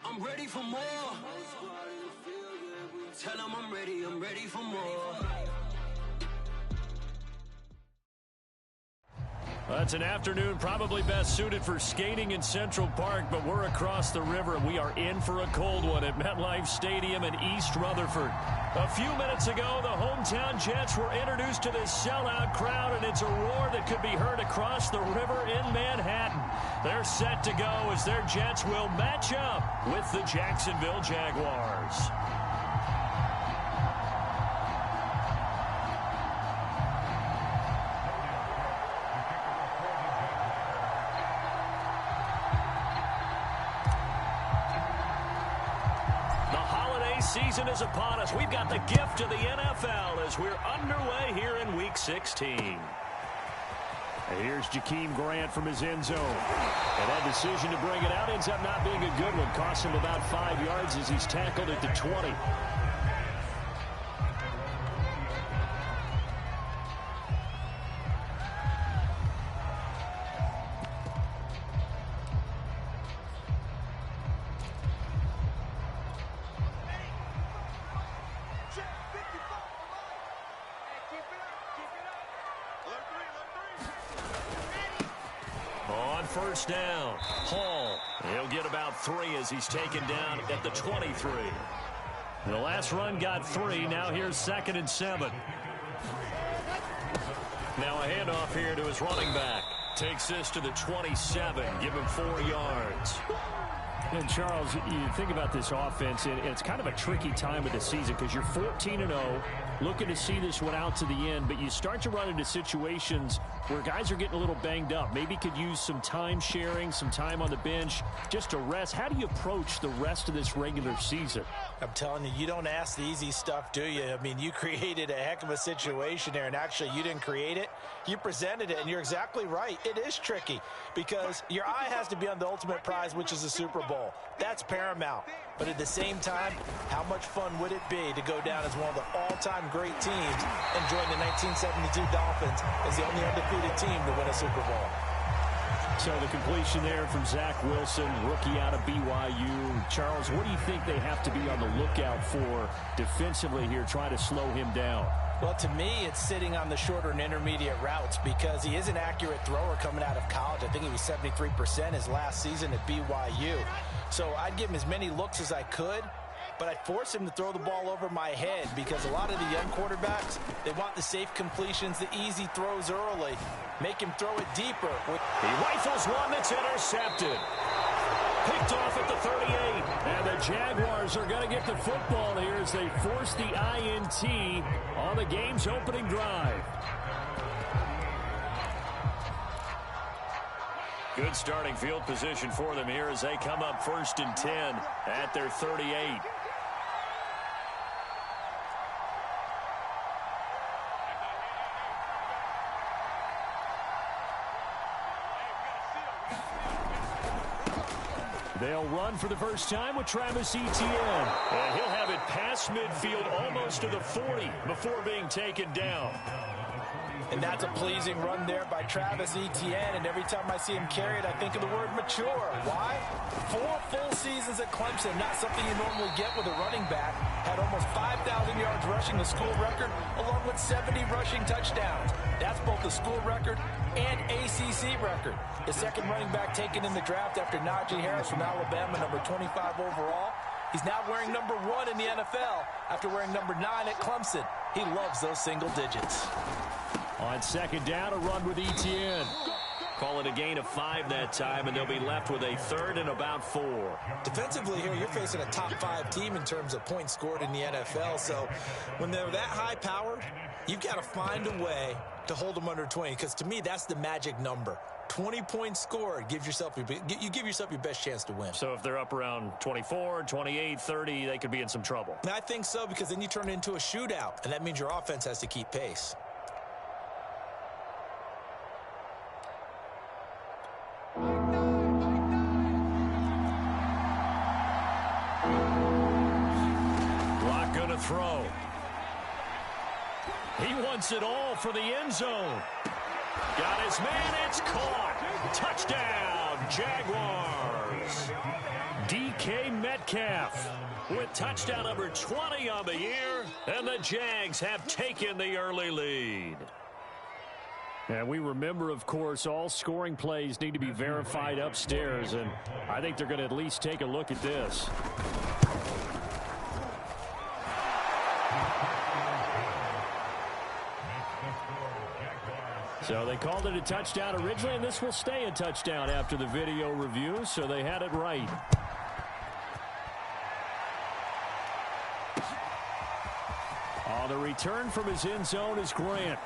I'm ready for more. Tell them I'm ready for more. It's an afternoon probably best suited for skating in Central Park, but we're across the river and we are in for a cold one at MetLife Stadium in East Rutherford. A few minutes ago, the hometown Jets were introduced to this sellout crowd, and it's a roar that could be heard across the river in Manhattan. They're set to go as their Jets will match up with the Jacksonville Jaguars. Season is upon us. We've got the gift of the NFL as we're underway here in Week 16. Here's Jakeem Grant from his end zone. And that decision to bring it out ends up not being a good one. Costs him about 5 yards as he's tackled at the 20. First down, Hall. He'll get about 3 as he's taken down at the 23. The last run got 3. Now here's 2nd and 7. Now a handoff here to his running back. Takes this to the 27. Give him 4 yards. And Charles, you think about this offense, and it's kind of a tricky time of the season because you're 14-0, looking to see this one out to the end, but you start to run into situations where guys are getting a little banged up. Maybe could use some time sharing, some time on the bench just to rest. How do you approach the rest of this regular season? I'm telling you, you don't ask the easy stuff, do you? I mean, you created a heck of a situation there, and actually you didn't create it. You presented it, and you're exactly right. It is tricky because your eye has to be on the ultimate prize, which is the Super Bowl. That's paramount. But at the same time, how much fun would it be to go down as one of the all-time great teams and join the 1972 Dolphins as the only undefeated team to win a Super Bowl? So the completion there from Zach Wilson, rookie out of BYU. Charles, what do you think they have to be on the lookout for defensively here, trying to slow him down? Well, to me, it's sitting on the shorter and intermediate routes because he is an accurate thrower coming out of college. I think he was 73% his last season at BYU. So I'd give him as many looks as I could, but I'd force him to throw the ball over my head because a lot of the young quarterbacks, they want the safe completions, the easy throws early. Make him throw it deeper. He rifles one that's intercepted. Picked off at the 38. And the Jaguars are going to get the football here as they force the INT on the game's opening drive. Good starting field position for them here as they come up 1st and 10 at their 38. They'll run for the first time with Travis Etienne. And he'll have it past midfield almost to the 40 before being taken down. And that's a pleasing run there by Travis Etienne. And every time I see him carry it, I think of the word mature. Why? 4 full seasons at Clemson, not something you normally get with a running back. Had almost 5,000 yards rushing, the school record, along with 70 rushing touchdowns. That's both the school record and ACC record. The second running back taken in the draft after Najee Harris from Alabama, number 25 overall. He's now wearing number 1 in the NFL after wearing number 9 at Clemson. He loves those single digits. On second down, a run with Etienne. Call it a gain of 5 that time, and they'll be left with a 3rd and about 4. Defensively here, you're facing a top 5 team in terms of points scored in the NFL. So when they're that high-powered, you've got to find a way to hold them under 20, because to me, that's the magic number. 20 points scored, you give yourself your best chance to win. So if they're up around 24, 28, 30, they could be in some trouble. And I think so, because then you turn it into a shootout, and that means your offense has to keep pace. Lock gonna throw. He wants it all for the end zone. Got his man, it's caught. Touchdown, Jaguars. DK Metcalf Metcalf with touchdown number 20 on the year, and the Jags have taken the early lead. And we remember, of course, all scoring plays need to be verified upstairs, and I think they're going to at least take a look at this. So they called it a touchdown originally, and this will stay a touchdown after the video review, so they had it right. On the return from his end zone is Grant.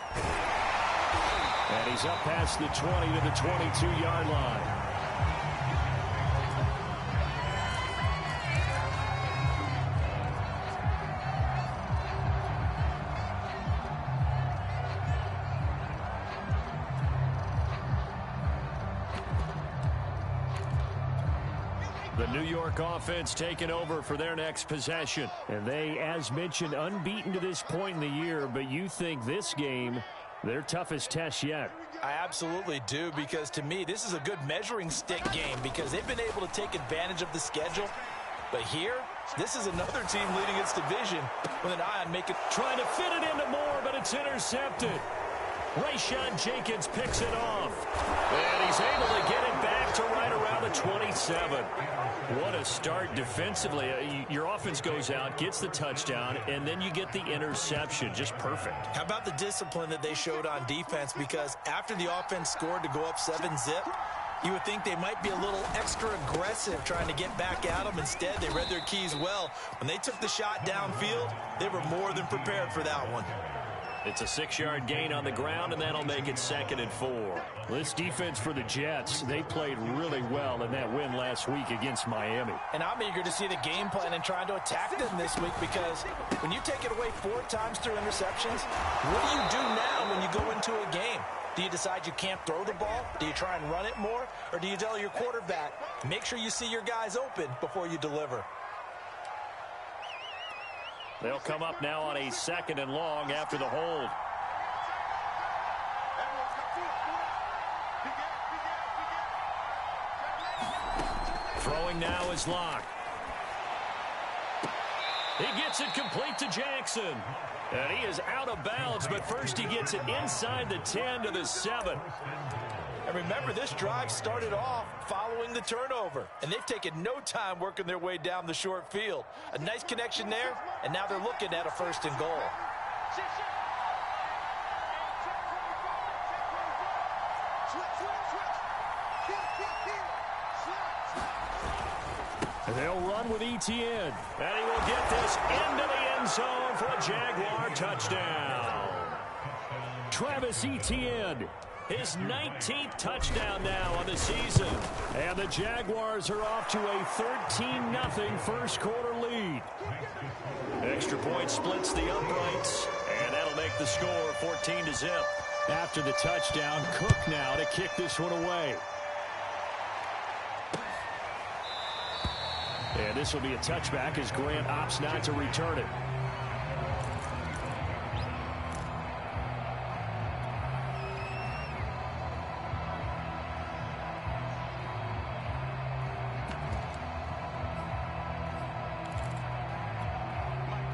And he's up past the 20 to the 22-yard line. The New York offense taking over for their next possession. And they, as mentioned, unbeaten to this point in the year, but you think this game, their toughest test yet. I absolutely do, because to me, this is a good measuring stick game because they've been able to take advantage of the schedule. But here, this is another team leading its division with an eye on making. Trying to fit it into Moore, but it's intercepted. Rayshawn Jenkins picks it off. And he's able to get it back to right around the 27. What a start defensively. Your offense goes out, gets the touchdown, and then you get the interception. Just perfect. How about the discipline that they showed on defense? Because after the offense scored to go up 7-zip, you would think they might be a little extra aggressive trying to get back at them. Instead, they read their keys well. When they took the shot downfield, they were more than prepared for that one. It's a 6-yard gain on the ground, and that'll make it 2nd and 4. This defense for the Jets, they played really well in that win last week against Miami. And I'm eager to see the game plan and trying to attack them this week, because when you take it away 4 times through interceptions, what do you do now when you go into a game? Do you decide you can't throw the ball? Do you try and run it more? Or do you tell your quarterback, make sure you see your guys open before you deliver? They'll come up now on a 2nd and long after the hold. Throwing now is Locke. He gets it complete to Jackson. And he is out of bounds, but first he gets it inside the 10 to the 7. And remember, this drive started off following the turnover, and they've taken no time working their way down the short field. A nice connection there, and now they're looking at a 1st and goal. And they'll run with Etienne, and he will get this into the end zone for a Jaguar touchdown. Travis Etienne, his 19th touchdown now on the season. And the Jaguars are off to a 13-0 first quarter lead. Extra point splits the uprights, and that'll make the score 14-0. After the touchdown, Cook now to kick this one away. And this will be a touchback as Grant opts not to return it.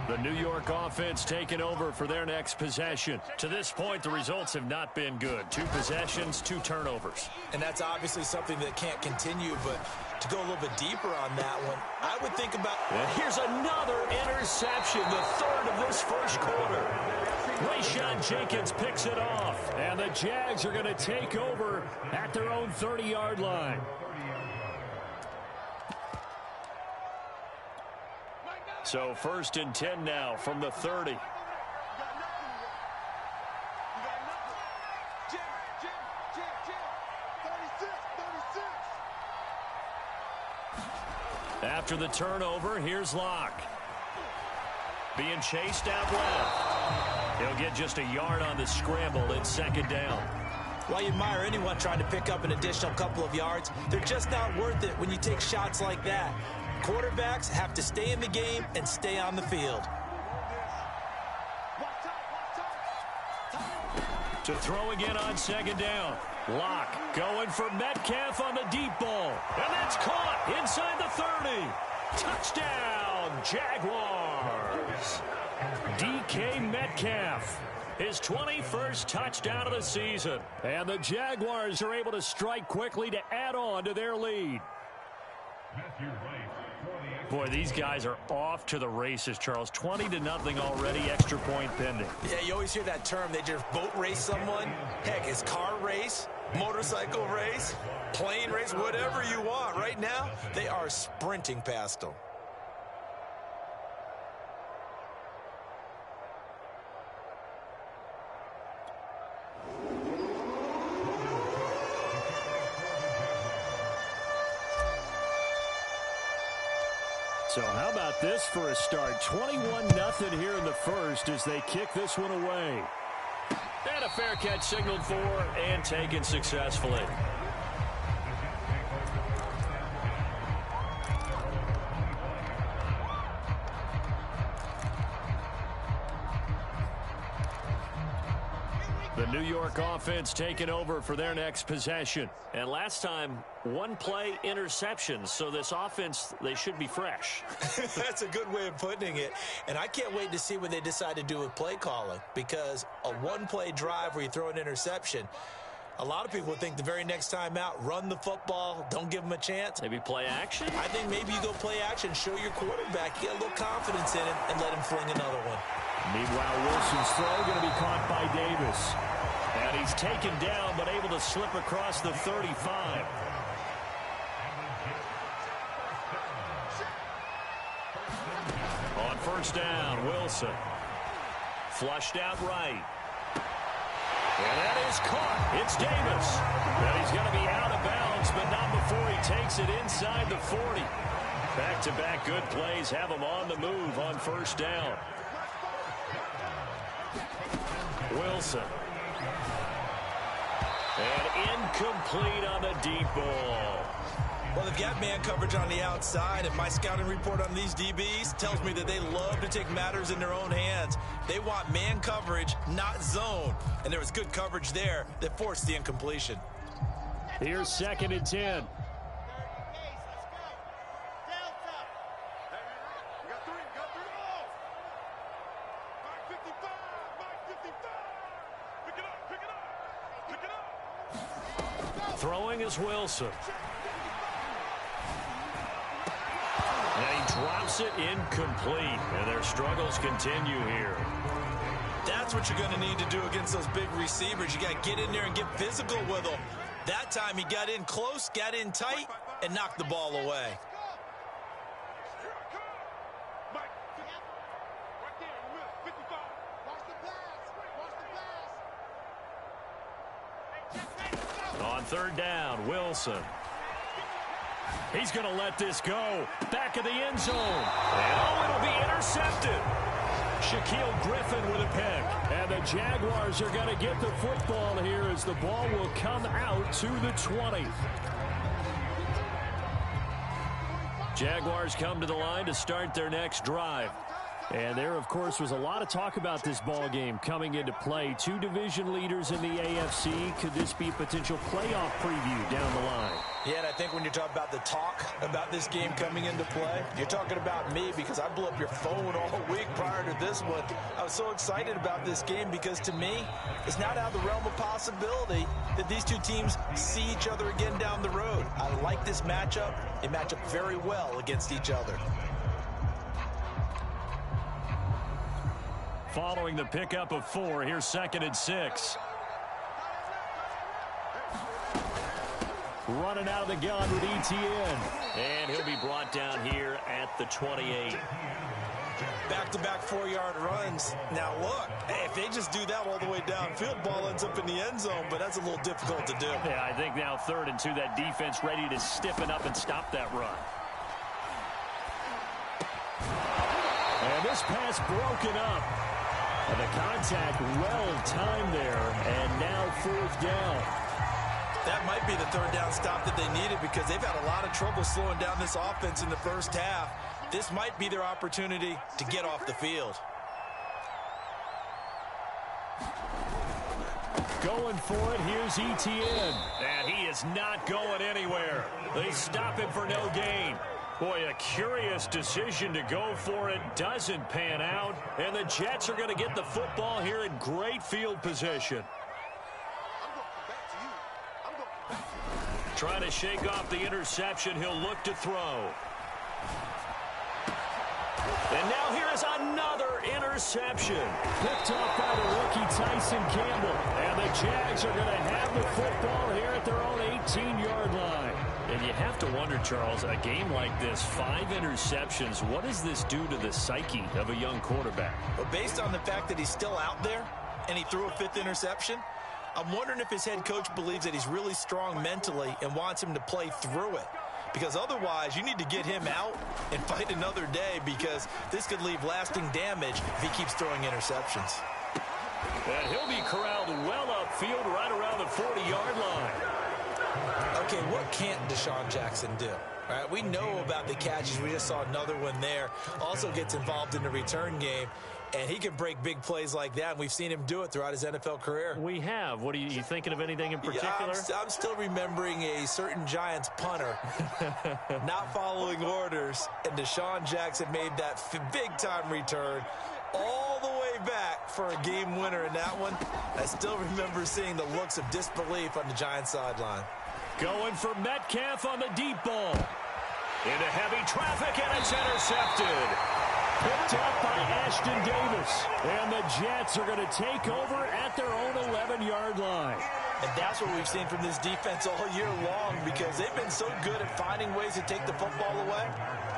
The New York offense taking over for their next possession. To this point, the results have not been good. 2 possessions, 2 turnovers. And that's obviously something that can't continue, but to go a little bit deeper on that one, I would think about... And here's another interception, the 3rd of this first quarter. Rayshawn Jenkins picks it off, and the Jags are going to take over at their own 30-yard line. So 1st and 10 now from the 30. After the turnover, here's Locke. Being chased out left. He'll get just a yard on the scramble at 2nd down. While you admire anyone trying to pick up an additional couple of yards, they're just not worth it when you take shots like that. Quarterbacks have to stay in the game and stay on the field. To throw again on 2nd down. Locke going for Metcalf on the deep ball. And that's caught inside the 30. Touchdown, Jaguars. DK Metcalf, his 21st touchdown of the season. And the Jaguars are able to strike quickly to add on to their lead. Boy, these guys are off to the races, Charles. 20-0 already, extra point pending. Yeah, you always hear that term. They just boat race someone. Heck, it's car race, motorcycle race, plane race, whatever you want. Right now, they are sprinting past them. So how about this for a start? 21-0 here in the first as they kick this one away. And a fair catch signaled for and taken successfully. The New York offense taking over for their next possession. And last time, one play interception. So this offense, they should be fresh. That's a good way of putting it. And I can't wait to see what they decide to do with play calling. Because a one-play drive where you throw an interception, a lot of people would think the very next time out, run the football, don't give them a chance. Maybe play action? I think maybe you go play action, show your quarterback, get a little confidence in him, and let him fling another one. Meanwhile, Wilson's throw going to be caught by Davis. And he's taken down, but able to slip across the 35. On first down, Wilson. Flushed out right. And that is caught. It's Davis. And he's going to be out of bounds, but not before he takes it inside the 40. Back-to-back good plays have him on the move on first down. Wilson. And incomplete on the deep ball. Well, they've got man coverage on the outside, and my scouting report on these DBs tells me that they love to take matters in their own hands. They want man coverage, not zone. And there was good coverage there that forced the incompletion. Here's 2nd and 10. Throwing is Wilson. And he drops it incomplete. And their struggles continue here. That's what you're going to need to do against those big receivers. You got to get in there and get physical with them. That time he got in close, got in tight, and knocked the ball away. On third down, Wilson. He's going to let this go. Back of the end zone. And it'll be intercepted. Shaquille Griffin with a pick. And the Jaguars are going to get the football here as the ball will come out to the 20. Jaguars come to the line to start their next drive. And there, of course, was a lot of talk about this ball game coming into play. Two division leaders in the AFC. Could this be a potential playoff preview down the line? Yeah, and I think when you're talking about the talk about this game coming into play, you're talking about me because I blew up your phone all week prior to this one. I was so excited about this game because, to me, it's not out of the realm of possibility that these two teams see each other again down the road. I like this matchup. They match up very well against each other. Following the pickup of 4, here's 2nd and 6. Running out of the gun with Etienne. And he'll be brought down here at the 28. Back-to-back 4-yard runs. Now, look, hey, if they just do that all the way downfield, ball ends up in the end zone, but that's a little difficult to do. Yeah, I think now 3rd and 2, that defense ready to stiffen up and stop that run. And this pass broken up. And the contact well-timed there, and now 4th down. That might be the 3rd down stop that they needed because they've had a lot of trouble slowing down this offense in the first half. This might be their opportunity to get off the field. Going for it, here's Etienne. And he is not going anywhere. They stop him for no gain. Boy, a curious decision to go for it. Doesn't pan out. And the Jets are going to get the football here in great field position. Trying to shake off the interception. He'll look to throw. And now here is another interception. Picked off by the rookie Tyson Campbell. And the Jags are going to have the football here at their own 18-yard line. And you have to wonder, Charles, a game like this, 5 interceptions, what does this do to the psyche of a young quarterback? Well, based on the fact that he's still out there and he threw a 5th interception, I'm wondering if his head coach believes that he's really strong mentally and wants him to play through it. Because otherwise, you need to get him out and fight another day, because this could leave lasting damage if he keeps throwing interceptions. And he'll be corralled well upfield right around the 40-yard line. Okay, what can't Deshaun Jackson do? All right, we know about the catches. We just saw another one there. Also gets involved in the return game, and he can break big plays like that, and we've seen him do it throughout his NFL career. We have. What are you thinking of anything in particular? Yeah, I'm still remembering a certain Giants punter not following orders, and Deshaun Jackson made that big-time return all the way back for a game winner in that one. I still remember seeing the looks of disbelief on the Giants sideline. Going for Metcalf on the deep ball. Into heavy traffic, and it's intercepted. Picked up by Ashton Davis. And the Jets are going to take over at their own 11-yard line. And that's what we've seen from this defense all year long, because they've been so good at finding ways to take the football away.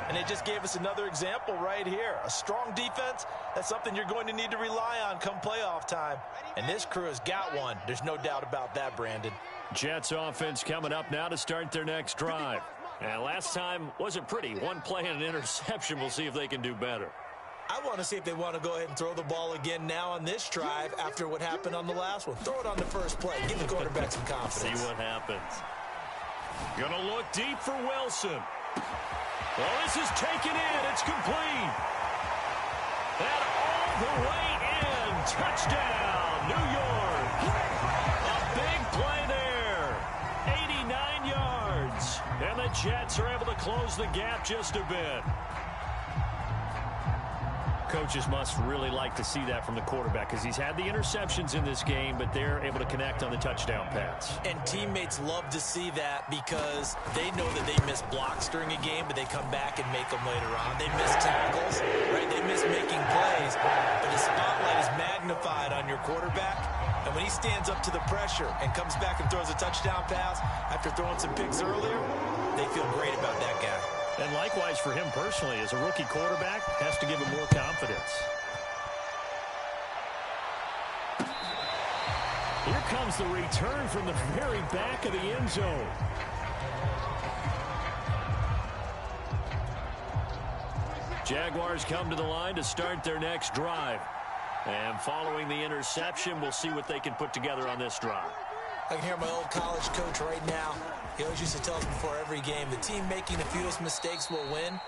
And they just gave us another example right here. A strong defense, that's something you're going to need to rely on come playoff time. And this crew has got one. There's no doubt about that, Brandon. Jets offense coming up now to start their next drive. And last time wasn't pretty. One play and an interception. We'll see if they can do better. I want to see if they want to go ahead and throw the ball again now on this drive after what happened on the last one. Throw it on the first play. Give the quarterback some confidence. See what happens. Gonna look deep for Wilson. Well, this is taken in. It's complete. And all the way in. Touchdown, New York. A big play there. 89 yards. And the Jets are able to close the gap just a bit. Coaches must really like to see that from the quarterback, because he's had the interceptions in this game, but they're able to connect on the touchdown pass. And teammates love to see that, because they know that they miss blocks during a game, but they come back and make them later on. They miss tackles, right? They miss making plays, but the spotlight is magnified on your quarterback. And when he stands up to the pressure and comes back and throws a touchdown pass after throwing some picks earlier, they feel great about that guy. And likewise for him personally, as a rookie quarterback, has to give him more confidence. Here comes the return from the very back of the end zone. Jaguars come to the line to start their next drive. And following the interception, we'll see what they can put together on this drive. I can hear my old college coach right now. He always used to tell us before every game, the team making the fewest mistakes will win.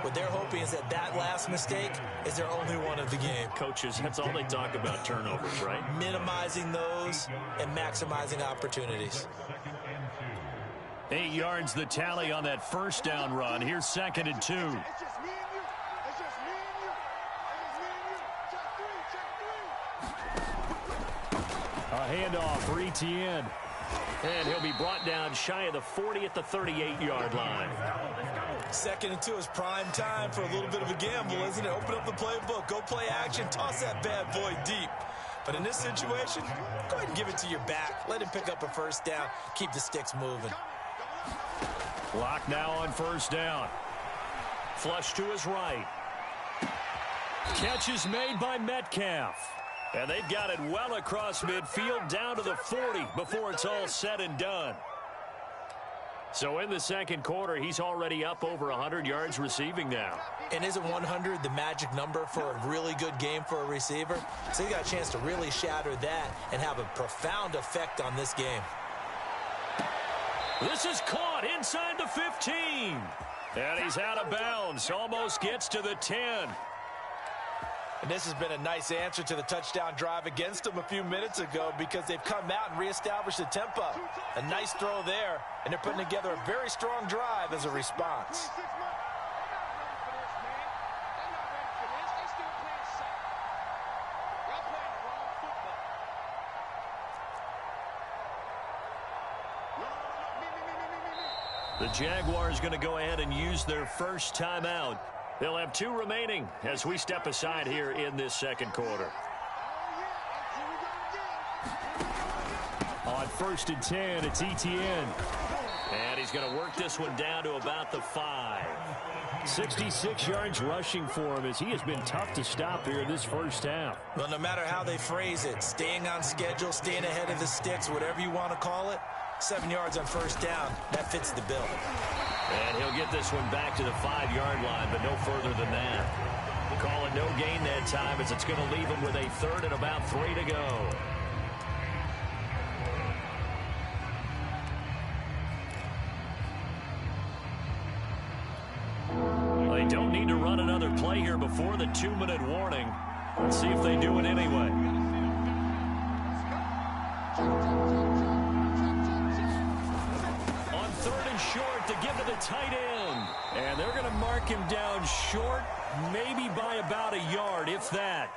What they're hoping is that that last mistake is their only one of the game. Coaches, that's all they talk about, turnovers, right? Minimizing those and maximizing opportunities. 8 yards the tally on that first down run. Here's 2nd and 2. A handoff for Etienne. And he'll be brought down shy of the 40 at the 38-yard line. 2nd and 2 is prime time for a little bit of a gamble, isn't it? Open up the playbook, go play action, toss that bad boy deep. But in this situation, go ahead and give it to your back. Let him pick up a first down. Keep the sticks moving. Clock now on first down. Flush to his right. Catch is made by Metcalf. And they've got it well across midfield down to the 40 before it's all said and done. So in the second quarter, he's already up over 100 yards receiving now. And isn't 100 the magic number for a really good game for a receiver? So he got a chance to really shatter that and have a profound effect on this game. This is caught inside the 15. And he's out of bounds. Almost gets to the 10. And this has been a nice answer to the touchdown drive against them a few minutes ago, because they've come out and reestablished the tempo. A nice throw there, and they're putting together a very strong drive as a response. The Jaguars going to go ahead and use their first timeout. They'll have 2 remaining as we step aside here in this second quarter. On 1st and 10, it's Etienne. And he's going to work this one down to about the 5. 66 yards rushing for him as he has been tough to stop here this first half. Well, no matter how they phrase it, staying on schedule, staying ahead of the sticks, whatever you want to call it, 7 yards on first down, that fits the bill. And he'll get this one back to the 5-yard line, but no further than that. Call it no gain that time as it's going to leave him with a 3rd and about 3 to go. They don't need to run another play here before the 2-minute warning. Let's see if they do it anyway. On 3rd and short to give to the tight end. And they're going to mark him down short, maybe by about a yard, if that.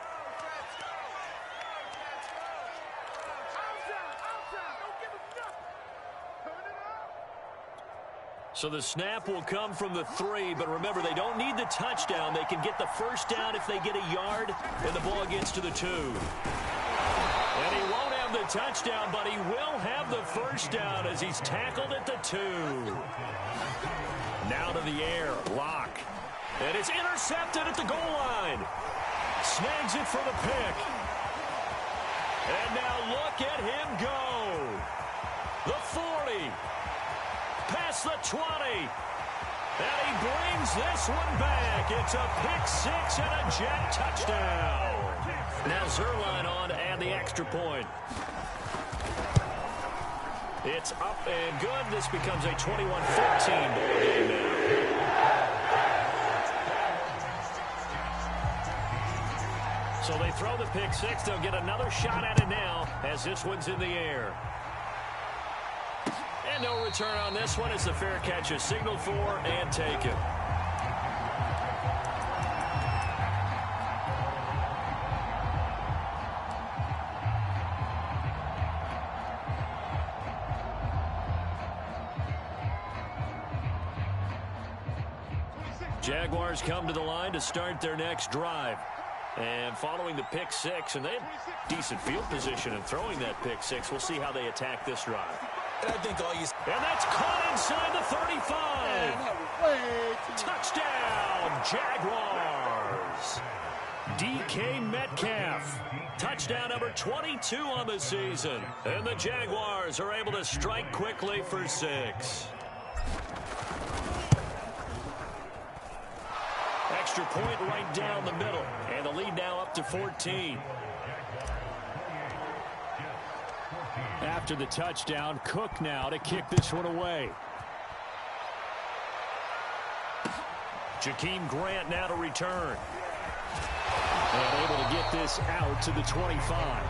So the snap will come from the 3, but remember, they don't need the touchdown. They can get the first down if they get a yard, and the ball gets to the 2. And he won't have the touchdown, but he will have the first down as he's tackled at the 2. Now to the air, Locke. And it's intercepted at the goal line. Snags it for the pick. And now look at him go. The 40. Past the 20. And he brings this one back. It's a pick 6 and a Jet touchdown. Now Zuerlein on to add the extra point. It's up and good. This becomes a 21-14 ball game now. So they throw the pick 6. They'll get another shot at it now as this one's in the air. And no return on this one. It's a fair catch is signaled for and taken. Jaguars come to the line to start their next drive. And following the pick 6, and they have decent field position in throwing that pick 6. We'll see how they attack this drive. And I think all you... And that's caught inside the 35. Touchdown, Jaguars. DK Metcalf. Touchdown number 22 on the season. And the Jaguars are able to strike quickly for 6. Extra point right down the middle. And the lead now up to 14. After the touchdown, Cook now to kick this one away. Jakeem Grant now to return. And able to get this out to the 25.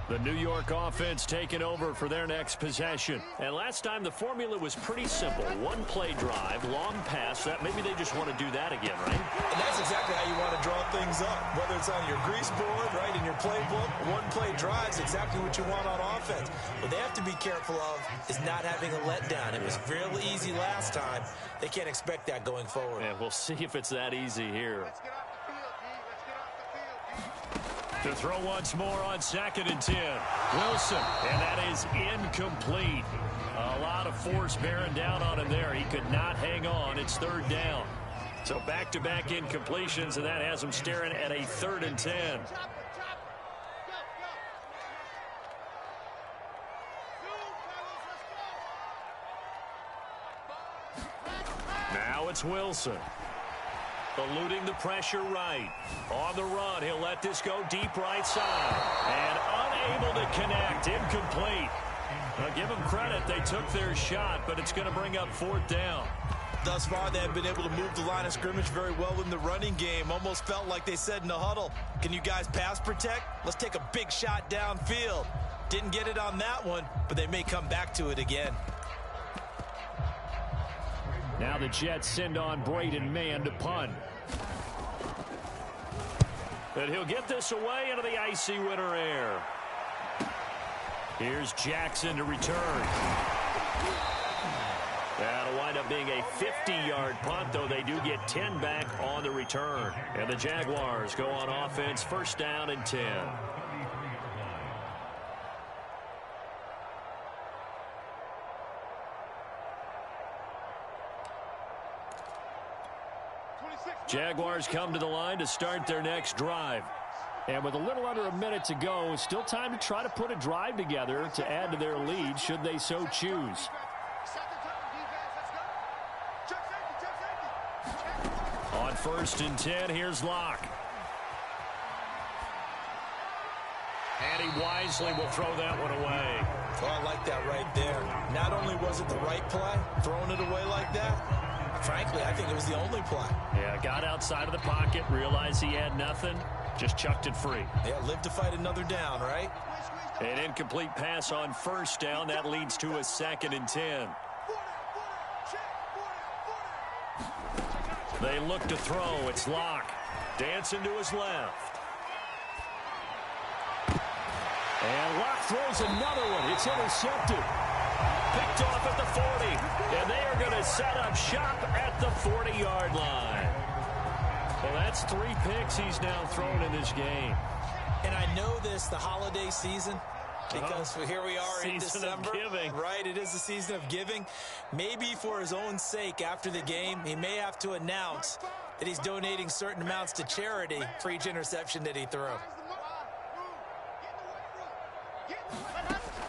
The New York offense taking over for their next possession. And last time the formula was pretty simple. One play drive, long pass. That maybe they just want to do that again, right? And that's exactly how you want to draw things up. Whether it's on your grease board, right, in your playbook, one play drive is exactly what you want on offense. What they have to be careful of is not having a letdown. It was real easy last time. They can't expect that going forward. And we'll see if it's that easy here. To throw once more on 2nd and 10. Wilson, and that is incomplete. A lot of force bearing down on him there. He could not hang on. It's 3rd down. So back-to-back incompletions, and that has him staring at a 3rd and 10. Now it's Wilson. Eluding the pressure right. On the run, he'll let this go deep right side. And unable to connect. Incomplete. Now give them credit. They took their shot, but it's going to bring up 4th down. Thus far, they have been able to move the line of scrimmage very well in the running game. Almost felt like they said in the huddle, can you guys pass protect? Let's take a big shot downfield. Didn't get it on that one, but they may come back to it again. Now the Jets send on Braden Mann to punt. And he'll get this away into the icy winter air. Here's Jackson to return. That'll wind up being a 50-yard punt, though they do get 10 back on the return. And the Jaguars go on offense, first down and 10. Jaguars come to the line to start their next drive. And with a little under a minute to go, still time to try to put a drive together to add to their lead should they so choose. On first and 10, here's Locke. And he wisely will throw that one away. Oh, I like that right there. Not only was it the right play, throwing it away like that, frankly, I think it was the only play. Yeah, got outside of the pocket, realized he had nothing, just chucked it free. Yeah, live to fight another down, right? An incomplete pass on first down. That leads to a 2nd and 10. They look to throw. It's Locke. Dancing to his left. And Locke throws another one. It's intercepted. Picked off at the 40. And they are going to set up shop at the 40-yard line. Well, that's 3 picks he's now thrown in this game. And I know this, the holiday season, because here we are in December. Season of giving. Right, it is the season of giving. Maybe for his own sake after the game, he may have to announce that he's donating certain amounts to charity for each interception that he threw.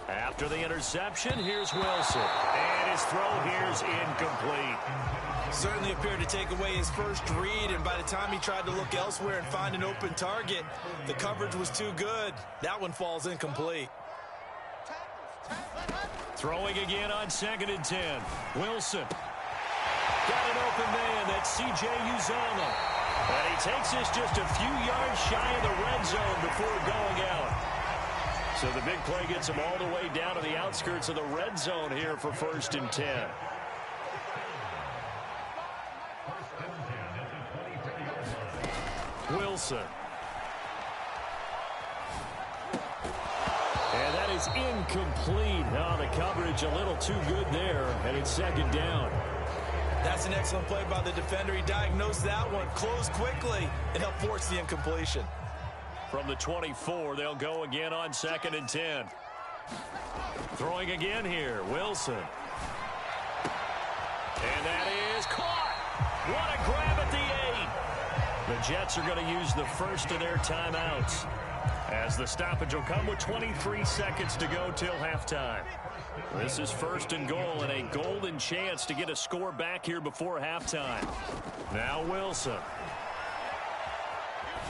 After the interception, here's Wilson. And his throw here's incomplete. Certainly appeared to take away his first read, and by the time he tried to look elsewhere and find an open target, the coverage was too good. That one falls incomplete. Throwing again on 2nd and 10. Wilson. Got an open man. That's C.J. Uzomah. And he takes this just a few yards shy of the red zone before going out. So the big play gets him all the way down to the outskirts of the red zone here for 1st and 10. Wilson. And that is incomplete. Now the coverage a little too good there, and it's 2nd down. That's an excellent play by the defender. He diagnosed that one, closed quickly, and helped force the incompletion. From the 24, they'll go again on 2nd and 10. Throwing again here, Wilson. And that is caught. What a grab at the 8. The Jets are going to use the first of their timeouts, as the stoppage will come with 23 seconds to go till halftime. This is 1st and goal, and a golden chance to get a score back here before halftime. Now Wilson.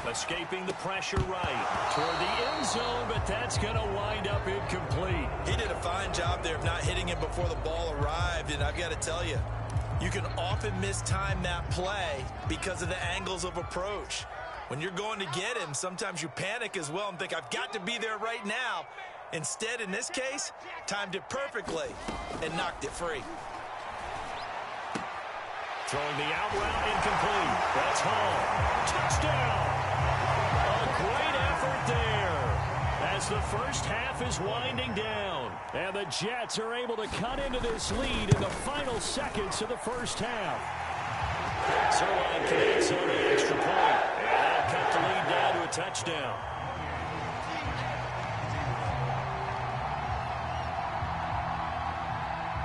Escaping the pressure right toward the end zone, but that's going to wind up incomplete. He did a fine job there of not hitting him before the ball arrived, and I've got to tell you, you can often mistime that play because of the angles of approach. When you're going to get him, sometimes you panic as well and think, I've got to be there right now. Instead, in this case, timed it perfectly and knocked it free. Throwing the out route incomplete. That's Hall. Touchdown. A great effort there as the first half is winding down. And the Jets are able to cut into this lead in the final seconds of the first half. Zuerlein connects on the extra point. And that'll cut the lead down to a touchdown.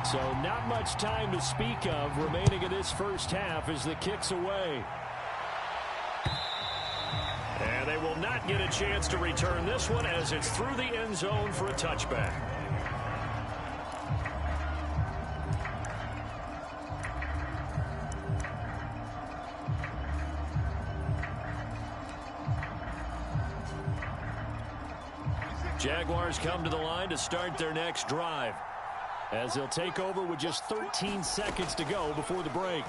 So not much time to speak of remaining in this first half as the kick's away. And they will not get a chance to return this one as it's through the end zone for a touchback. Jaguars come to the line to start their next drive, as they'll take over with just 13 seconds to go before the break.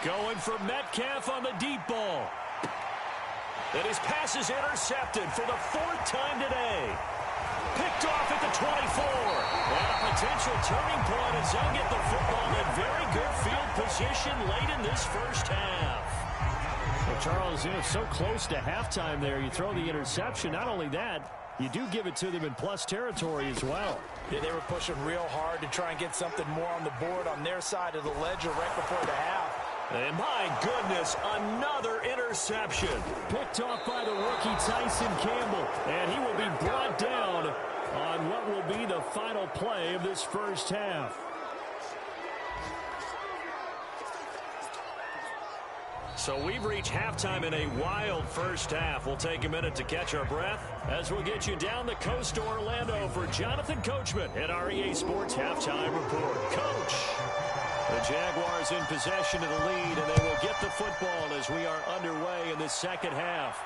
Going for Metcalf on the deep ball. And his pass is intercepted for the 4th time today. Picked off at the 24. And a potential turning point as they'll get the football in very good field position late in this first half. Well, Charles, so close to halftime there. You throw the interception. Not only that, you do give it to them in plus territory as well. Yeah, they were pushing real hard to try and get something more on the board on their side of the ledger right before the half. And my goodness, another interception. Picked off by the rookie Tyson Campbell. And he will be brought down on what will be the final play of this first half. So we've reached halftime in a wild first half. We'll take a minute to catch our breath as we'll get you down the coast to Orlando for Jonathan Coachman at our EA Sports Halftime Report. Coach, the Jaguars in possession of the lead, and they will get the football as we are underway in the second half.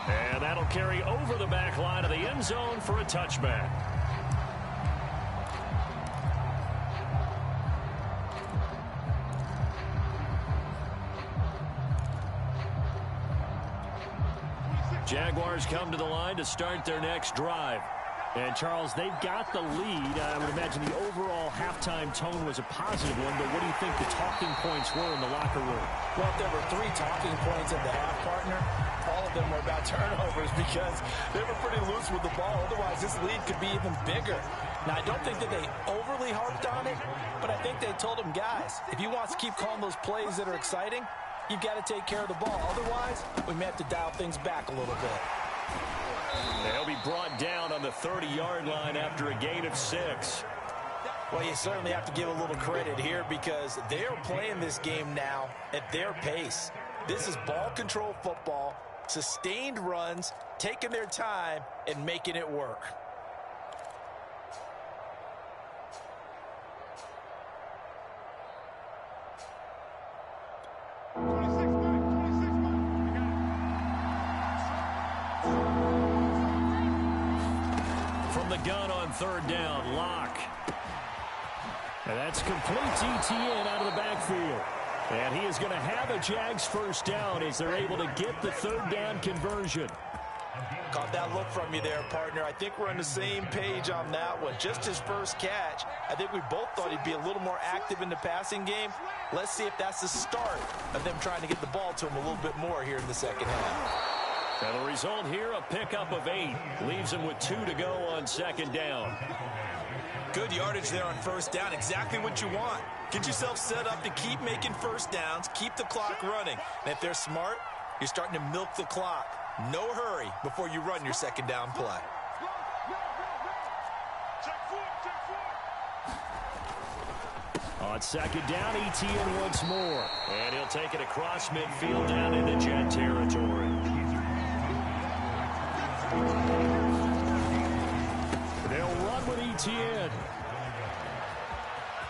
And that'll carry over the back line of the end zone for a touchback. Jaguars come to the line to start their next drive. And, Charles, they've got the lead. I would imagine the overall halftime tone was a positive one, but what do you think the talking points were in the locker room? Well, if there were 3 talking points at the half, partner, all of them were about turnovers because they were pretty loose with the ball. Otherwise, this lead could be even bigger. Now, I don't think that they overly harped on it, but I think they told them, guys, if you want to keep calling those plays that are exciting, you've got to take care of the ball. Otherwise, we may have to dial things back a little bit. They'll be brought down on the 30-yard line after a gain of 6. Well, you certainly have to give a little credit here because they're playing this game now at their pace. This is ball control football, sustained runs, taking their time, and making it work. Gun on third down, Locke. And that's complete to Etienne out of the backfield. And he is going to have a Jags first down as they're able to get the third down conversion. Caught that look from you there, partner. I think we're on the same page on that one. Just his first catch. I think we both thought he'd be a little more active in the passing game. Let's see if that's the start of them trying to get the ball to him a little bit more here in the second half. And the result here, a pickup of 8. Leaves him with 2 to go on second down. Good yardage there on first down. Exactly what you want. Get yourself set up to keep making first downs, keep the clock running. And if they're smart, you're starting to milk the clock. No hurry before you run your second down play. On second down, Etienne once more. And he'll take it across midfield down into Jet territory. They'll run with Etienne.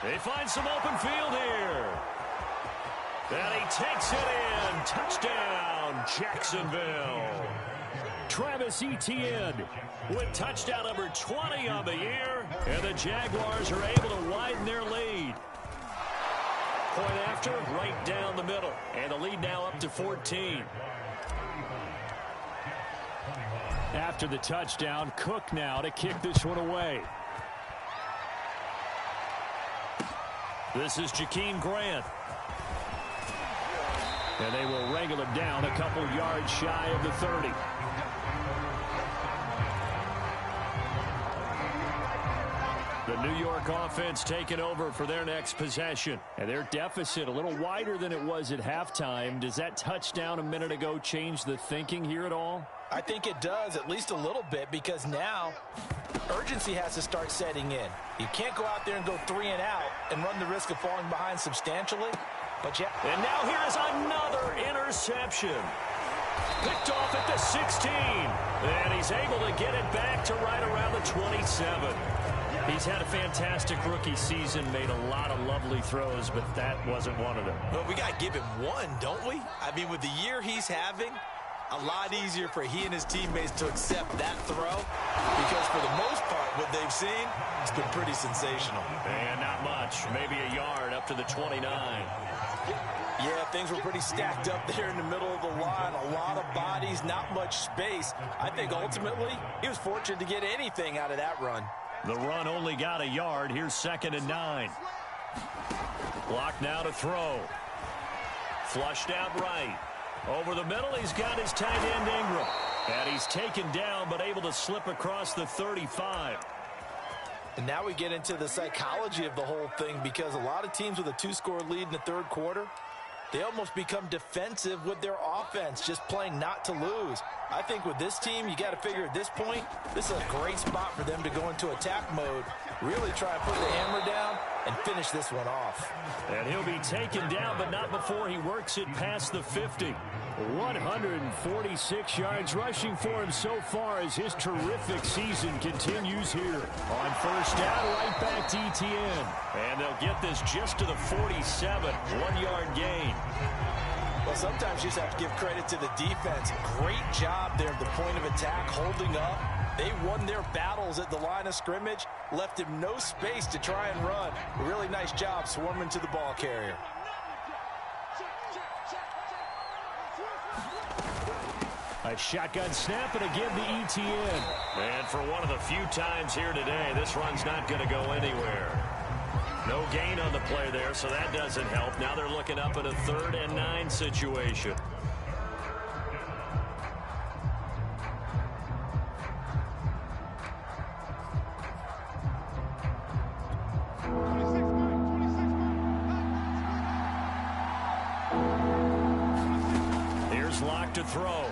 They find some open field here. And he takes it in. Touchdown, Jacksonville. Travis Etienne with touchdown number 20 on the year. And the Jaguars are able to widen their lead. Point after, right down the middle. And the lead now up to 14. After the touchdown, Cook now to kick this one away. This is Jakeem Grant. And they will wrangle him down a couple yards shy of the 30. The New York offense taking over for their next possession. And their deficit a little wider than it was at halftime. Does that touchdown a minute ago change the thinking here at all? I think it does, at least a little bit, because now urgency has to start setting in. You can't go out there and go 3 and out and run the risk of falling behind substantially. But and now here is another interception. Picked off at the 16. And he's able to get it back to right around the 27. He's had a fantastic rookie season, made a lot of lovely throws, but that wasn't one of them. Well, we got to give him one, don't we? I mean, with the year he's having, A lot easier for he and his teammates to accept that throw because for the most part, what they've seen has been pretty sensational. And not much, maybe a yard up to the 29. Yeah, things were pretty stacked up there in the middle of the line. A lot of bodies, not much space. I think ultimately he was fortunate to get anything out of that run. The run only got a yard. Here's 2nd and 9. Block now to throw. Flushed out right. Over the middle, he's got his tight end Ingram. And he's taken down, but able to slip across the 35. And now we get into the psychology of the whole thing because a lot of teams with a 2-score lead in the third quarter, they almost become defensive with their offense, just playing not to lose. I think with this team, you got to figure at this point, this is a great spot for them to go into attack mode, really try and put the hammer down and finish this one off. And he'll be taken down, but not before he works it past the 50. 146 yards rushing for him so far as his terrific season continues here. On first down, right back to Etienne. And they'll get this just to the 47, 1-yard gain. Well, sometimes you just have to give credit to the defense. Great job there at the point of attack, holding up. They won their battles at the line of scrimmage, left him no space to try and run. A really nice job swarming to the ball carrier. A shotgun snap and again to Etienne. And for one of the few times here today, this run's not going to go anywhere. No gain on the play there, so that doesn't help. Now they're looking up at a 3rd and 9 situation. Here's Locke to throw.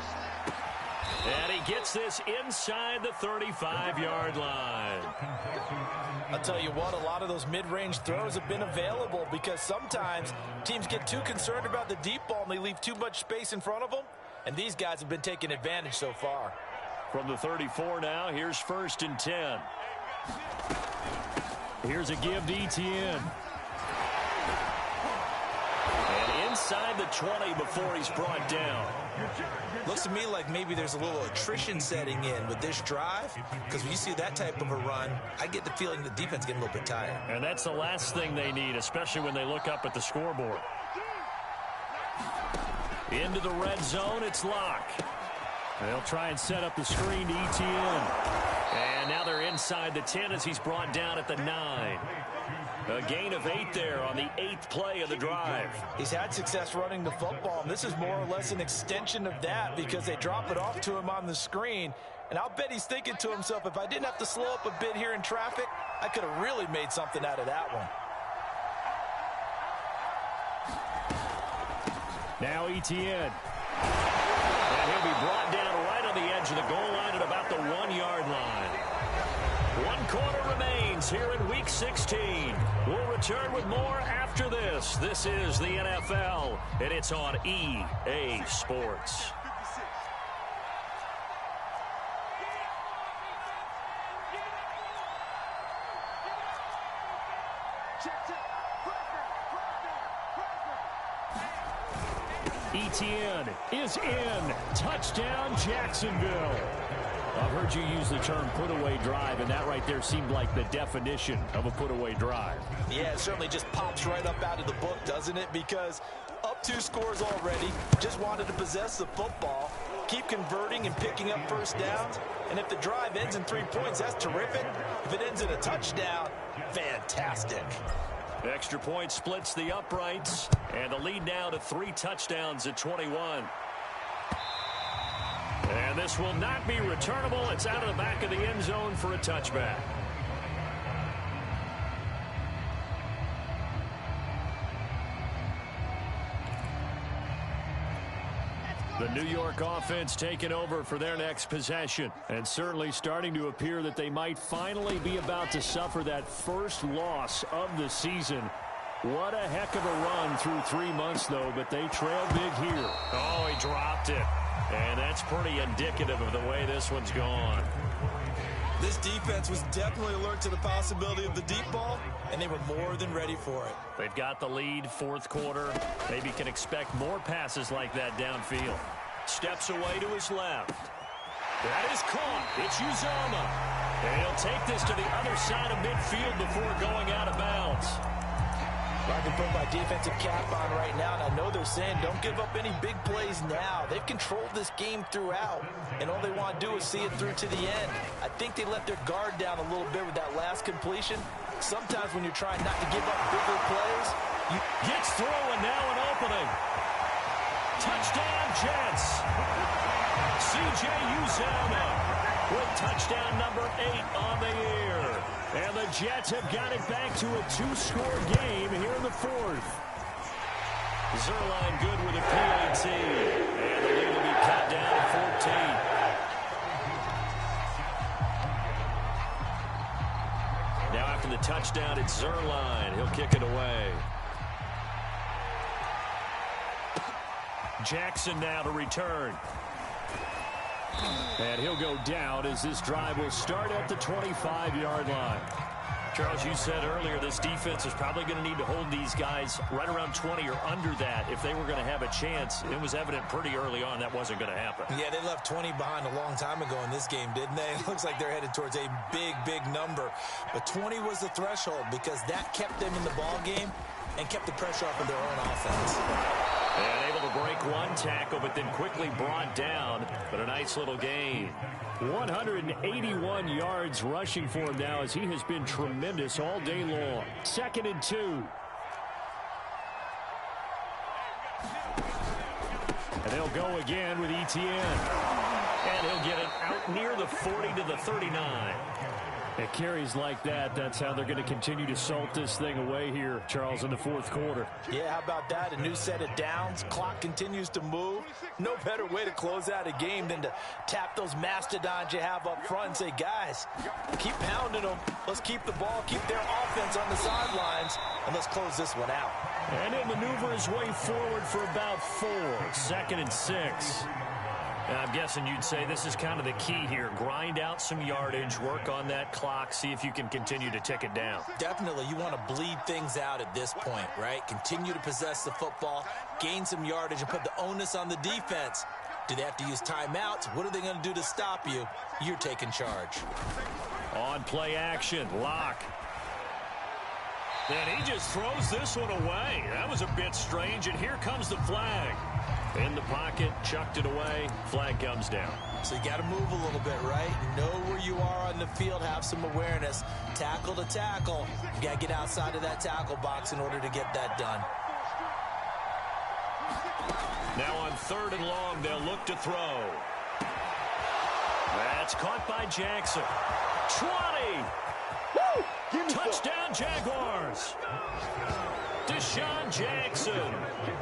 And he gets this inside the 35-yard line. I'll tell you what, a lot of those mid-range throws have been available because sometimes teams get too concerned about the deep ball and they leave too much space in front of them, and these guys have been taking advantage so far. From the 34 now, here's 1st and 10. Here's a give to Etienne. And inside the 20 before he's brought down. Looks to me like maybe there's a little attrition setting in with this drive, because when you see that type of a run, I get the feeling the defense getting a little bit tired. And that's the last thing they need, especially when they look up at the scoreboard. Into the red zone, it's Locke. They'll try and set up the screen to Etienne. And now they're inside the 10 as he's brought down at the 9. A gain of 8 there on the 8th play of the drive. He's had success running the football, and this is more or less an extension of that because they drop it off to him on the screen. And I'll bet he's thinking to himself, if I didn't have to slow up a bit here in traffic, I could have really made something out of that one. Now Etienne. And he'll be brought down right on the edge of the goal line at about the 1-yard line. 1 quarter remains here in Week 16. We'll return with more after this. This is the NFL, and it's on EA Sports. Etienne is in. Touchdown, Jacksonville. I've heard you use the term put-away drive, and that right there seemed like the definition of a put-away drive. Yeah, it certainly just pops right up out of the book, doesn't it? Because up 2 scores already, just wanted to possess the football, keep converting and picking up first downs, and if the drive ends in 3 points, that's terrific. If it ends in a touchdown, fantastic. Extra point splits the uprights, and the lead now to 3 touchdowns at 21. And this will not be returnable. It's out of the back of the end zone for a touchback. The New York offense taking over for their next possession, and certainly starting to appear that they might finally be about to suffer that first loss of the season. What a heck of a run through 3 months, though, but they trail big here. Oh, he dropped it. And that's pretty indicative of the way this one's gone. This defense was definitely alert to the possibility of the deep ball, and they were more than ready for it. They've got the lead, 4th quarter. Maybe can expect more passes like that downfield. Steps away to his left. That is caught. It's Uzomah. And he'll take this to the other side of midfield before going out of bounds. I can put my defensive cap on right now, and I know they're saying don't give up any big plays now. They've controlled this game throughout, and all they want to do is see it through to the end. I think they let their guard down a little bit with that last completion. Sometimes when you're trying not to give up bigger plays, you gets through, and now an opening. Touchdown, Jets. C.J. Uzomah with touchdown number 8 on the year. And the Jets have got it back to a 2-score game here in the 4th. Zuerlein good with a PAT. And the lead will be cut down to 14. Now after the touchdown, it's Zuerlein. He'll kick it away. Jackson now to return. And he'll go down as this drive will start at the 25-yard line. Charles, you said earlier this defense is probably going to need to hold these guys right around 20 or under that if they were going to have a chance. It was evident pretty early on that wasn't going to happen. Yeah, they left 20 behind a long time ago in this game, didn't they? It looks like they're headed towards a big, big number. But 20 was the threshold because that kept them in the ball game and kept the pressure off of their own offense. And able to break one tackle, but then quickly brought down. But a nice little gain. 181 yards rushing for him now as he has been tremendous all day long. 2nd and 2. And they'll go again with Etienne. And he'll get it out near the 40 to the 39. It carries like that. That's how they're going to continue to salt this thing away here, Charles, in the 4th quarter. Yeah, how about that? A new set of downs. Clock continues to move. No better way to close out a game than to tap those mastodons you have up front and say, guys, keep pounding them. Let's keep the ball, keep their offense on the sidelines, and let's close this one out. And he'll maneuver his way forward for about 4. 2nd and 6. I'm guessing you'd say this is kind of the key here. Grind out some yardage, work on that clock, see if you can continue to tick it down. Definitely. You want to bleed things out at this point, right? Continue to possess the football, gain some yardage, and put the onus on the defense. Do they have to use timeouts? What are they going to do to stop you? You're taking charge. On play action, Locke. And he just throws this one away. That was a bit strange, and here comes the flag. In the pocket, chucked it away, flag comes down. So you got to move a little bit, right? Know where you are on the field, have some awareness. Tackle to tackle. You got to get outside of that tackle box in order to get that done. Now on 3rd and long, they'll look to throw. That's caught by Jackson. 20! Woo! Touchdown, Jaguars! Deshaun Jackson,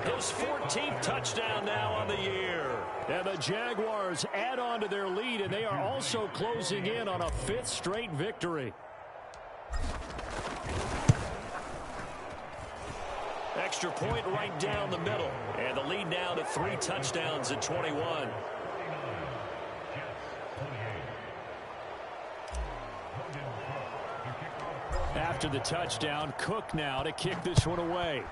his 14th touchdown now on the year. And the Jaguars add on to their lead, and they are also closing in on a 5th straight victory. Extra point right down the middle, and the lead now to 3 touchdowns at 21. After the touchdown, Cook now to kick this one away.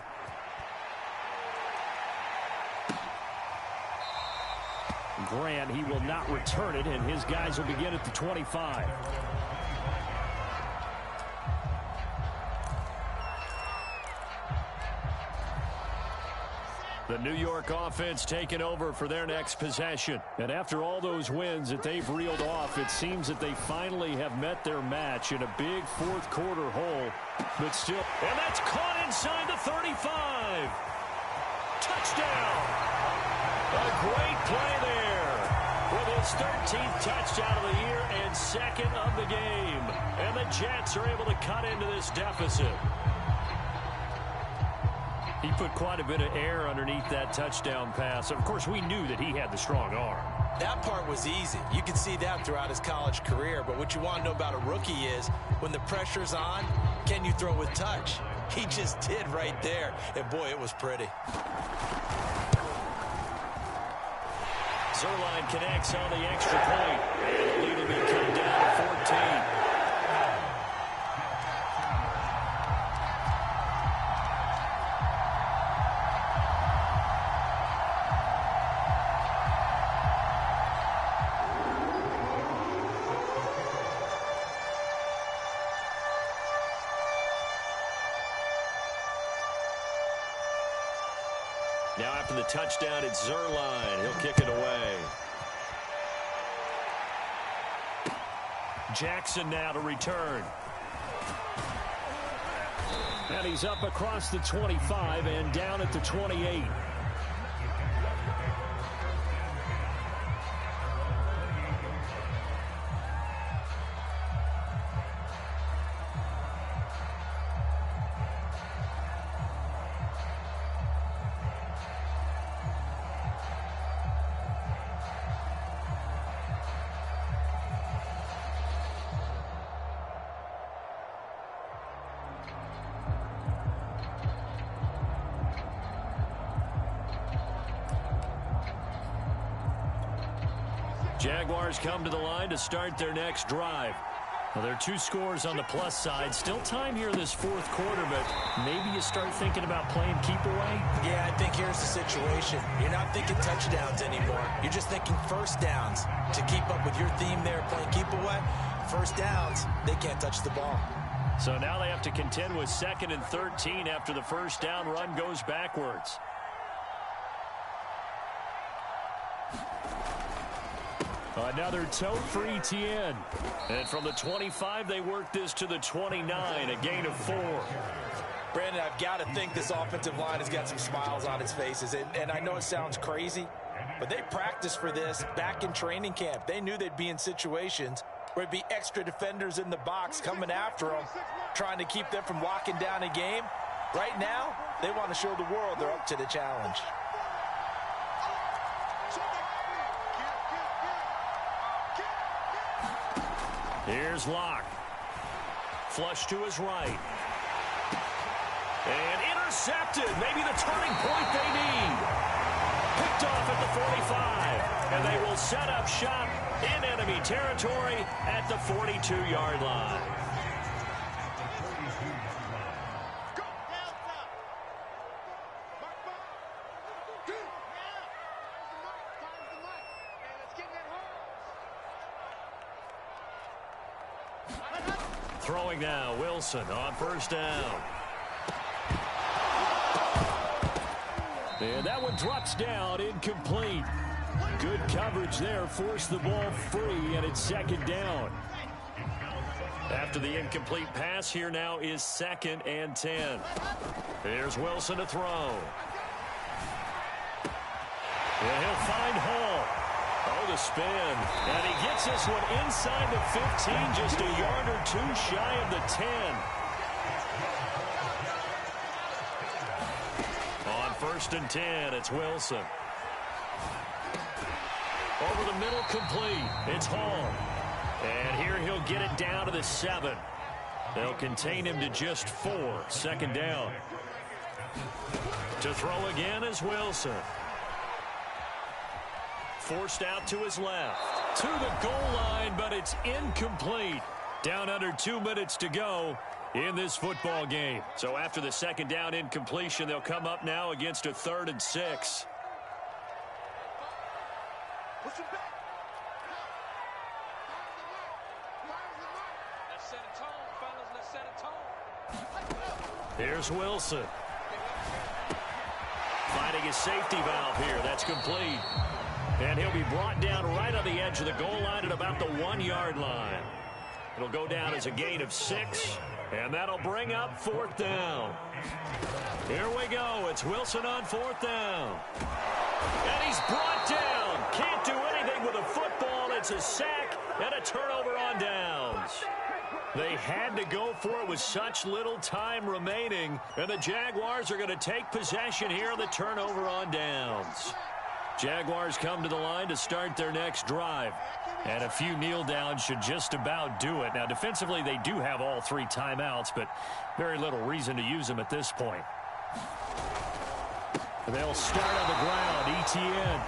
Grant, he will not return it, and his guys will begin at the 25. The New York offense taking over for their next possession. And after all those wins that they've reeled off, it seems that they finally have met their match in a big 4th quarter hole. But still, and that's caught inside the 35. Touchdown. A great play there with his 13th touchdown of the year and 2nd of the game. And the Jets are able to cut into this deficit. He put quite a bit of air underneath that touchdown pass. Of course, we knew that he had the strong arm. That part was easy. You could see that throughout his college career. But what you want to know about a rookie is when the pressure's on, can you throw with touch? He just did right there. And, boy, it was pretty. Zuerlein connects on the extra point. And the lead will be cut down to 14. Now after the touchdown, it's Zuerlein. He'll kick it away. Jackson now to return. And he's up across the 25 and down at the 28. Jaguars come to the line to start their next drive. Well, there are 2 scores on the plus side. Still time here this fourth quarter, but maybe you start thinking about playing keep away? Yeah, I think here's the situation. You're not thinking touchdowns anymore. You're just thinking first downs. To keep up with your theme there, playing keep away, first downs, they can't touch the ball. So now they have to contend with 2nd and 13 after the first down run goes backwards. Another tote for Etienne. And from the 25, they work this to the 29, a gain of 4. Brandon, I've got to think this offensive line has got some smiles on its faces. And I know it sounds crazy, but they practiced for this back in training camp. They knew they'd be in situations where it'd be extra defenders in the box coming after them, trying to keep them from locking down a game. Right now, they want to show the world they're up to the challenge. Here's Locke. Flush to his right. And intercepted. Maybe the turning point they need. Picked off at the 45. And they will set up shop in enemy territory at the 42-yard line. Throwing now, Wilson on first down. And that one drops down, incomplete. Good coverage there, forced the ball free, and it's 2nd down. After the incomplete pass, here now is 2nd and 10. Here's Wilson to throw. And he'll find Hall. Oh, the spin. And he gets this one inside the 15, just a yard or 2 shy of the 10. On 1st and 10, it's Wilson. Over the middle, complete. It's Hall. And here he'll get it down to the 7. They'll contain him to just 4. 2nd down. To throw again is Wilson. Forced out to his left. To the goal line, but it's incomplete. Down under 2 minutes to go in this football game. So after the 2nd down incompletion, they'll come up now against a 3rd and 6. Here's Wilson. Finding his safety valve here. That's complete. And he'll be brought down right on the edge of the goal line at about the 1-yard line. It'll go down as a gain of 6, and that'll bring up 4th down. Here we go. It's Wilson on 4th down. And he's brought down. Can't do anything with a football. It's a sack and a turnover on downs. They had to go for it with such little time remaining, and the Jaguars are going to take possession here on the turnover on downs. Jaguars come to the line to start their next drive. And a few kneel downs should just about do it. Now, defensively, they do have all 3 timeouts, but very little reason to use them at this point. They'll start on the ground. Etienne.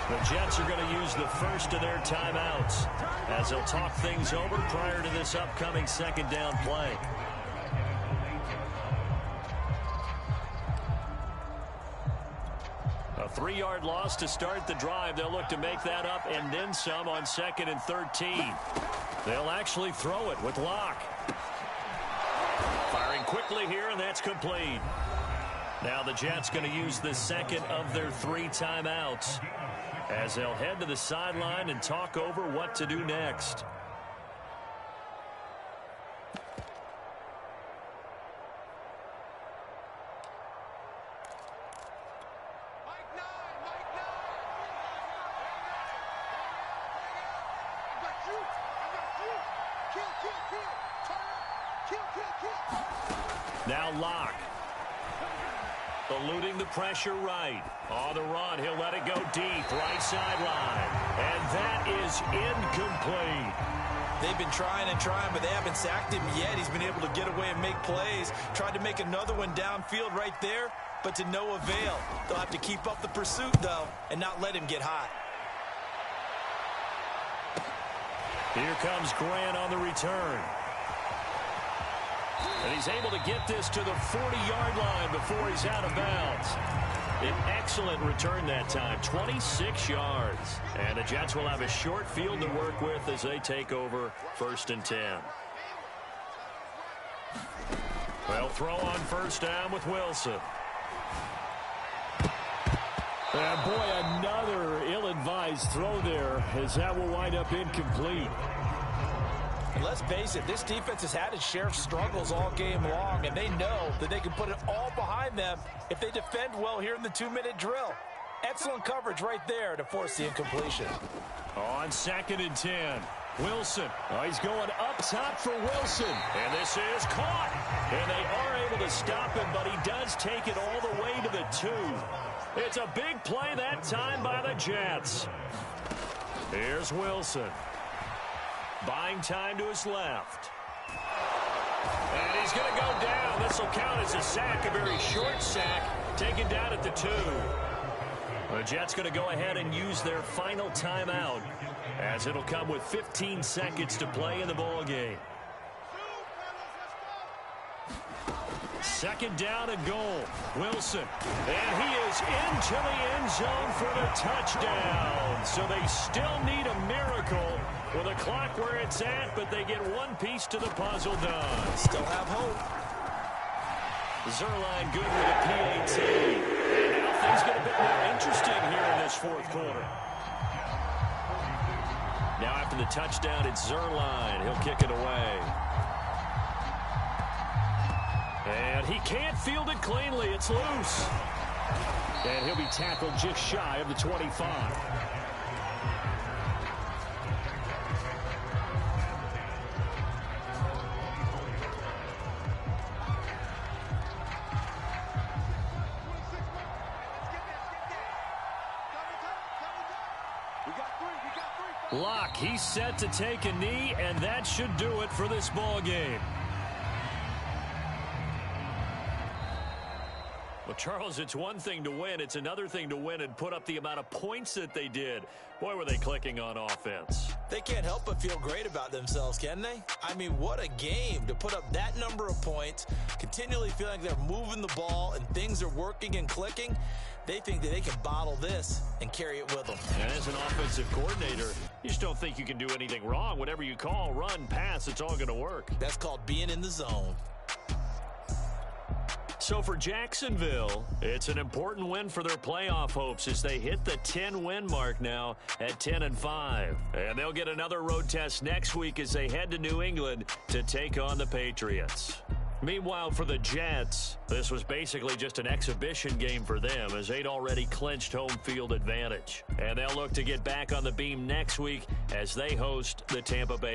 The Jets are going to use the first of their timeouts as they'll talk things over prior to this upcoming 2nd down play. A 3-yard loss to start the drive. They'll look to make that up and then some on 2nd and 13. They'll actually throw it with Locke. Firing quickly here, and that's complete. Now the Jets going to use the second of their 3 timeouts as they'll head to the sideline and talk over what to do next. Now Locke. Eluding the pressure right. On the run, he'll let it go deep. Right sideline. And that is incomplete. They've been trying and trying, but they haven't sacked him yet. He's been able to get away and make plays. Tried to make another one downfield right there, but to no avail. They'll have to keep up the pursuit, though, and not let him get hot. Here comes Grant on the return. And he's able to get this to the 40-yard line before he's out of bounds. An excellent return that time, 26 yards. And the Jets will have a short field to work with as they take over 1st and 10. They'll throw on first down with Wilson. And boy, another ill-advised throw there, as that will wind up incomplete. And let's face it, this defense has had its share of struggles all game long, and they know that they can put it all behind them if they defend well here in the 2-minute drill. Excellent coverage right there to force the incompletion. On 2nd and 10, Wilson. Oh, he's going up top for Wilson. And this is caught. And they are able to stop him, but he does take it all the way to the 2. It's a big play that time by the Jets. Here's Wilson. Buying time to his left. And he's going to go down. This will count as a sack, a very short sack, taken down at the 2. The Jets going to go ahead and use their final timeout, as it'll come with 15 seconds to play in the ball game. 2nd down and goal. Wilson. And he is into the end zone for the touchdown. So they still need a miracle with a clock where it's at, but they get one piece to the puzzle done. Still have hope. Zuerlein good with a PAT. And now things get a bit more interesting here in this 4th quarter. Now after the touchdown, it's Zuerlein. He'll kick it away. And he can't field it cleanly. It's loose. And he'll be tackled just shy of the 25. Locke, he's set to take a knee, and that should do it for this ball game. Well, Charles, it's one thing to win. It's another thing to win and put up the amount of points that they did. Boy, were they clicking on offense. They can't help but feel great about themselves, can they? I mean, what a game to put up that number of points, continually feeling like they're moving the ball and things are working and clicking. They think that they can bottle this and carry it with them. And as an offensive coordinator, you just don't think you can do anything wrong. Whatever you call, run, pass, it's all going to work. That's called being in the zone. So for Jacksonville, it's an important win for their playoff hopes as they hit the 10-win mark now at 10-5. And they'll get another road test next week as they head to New England to take on the Patriots. Meanwhile, for the Jets, this was basically just an exhibition game for them as they'd already clinched home field advantage. And they'll look to get back on the beam next week as they host the Tampa Bay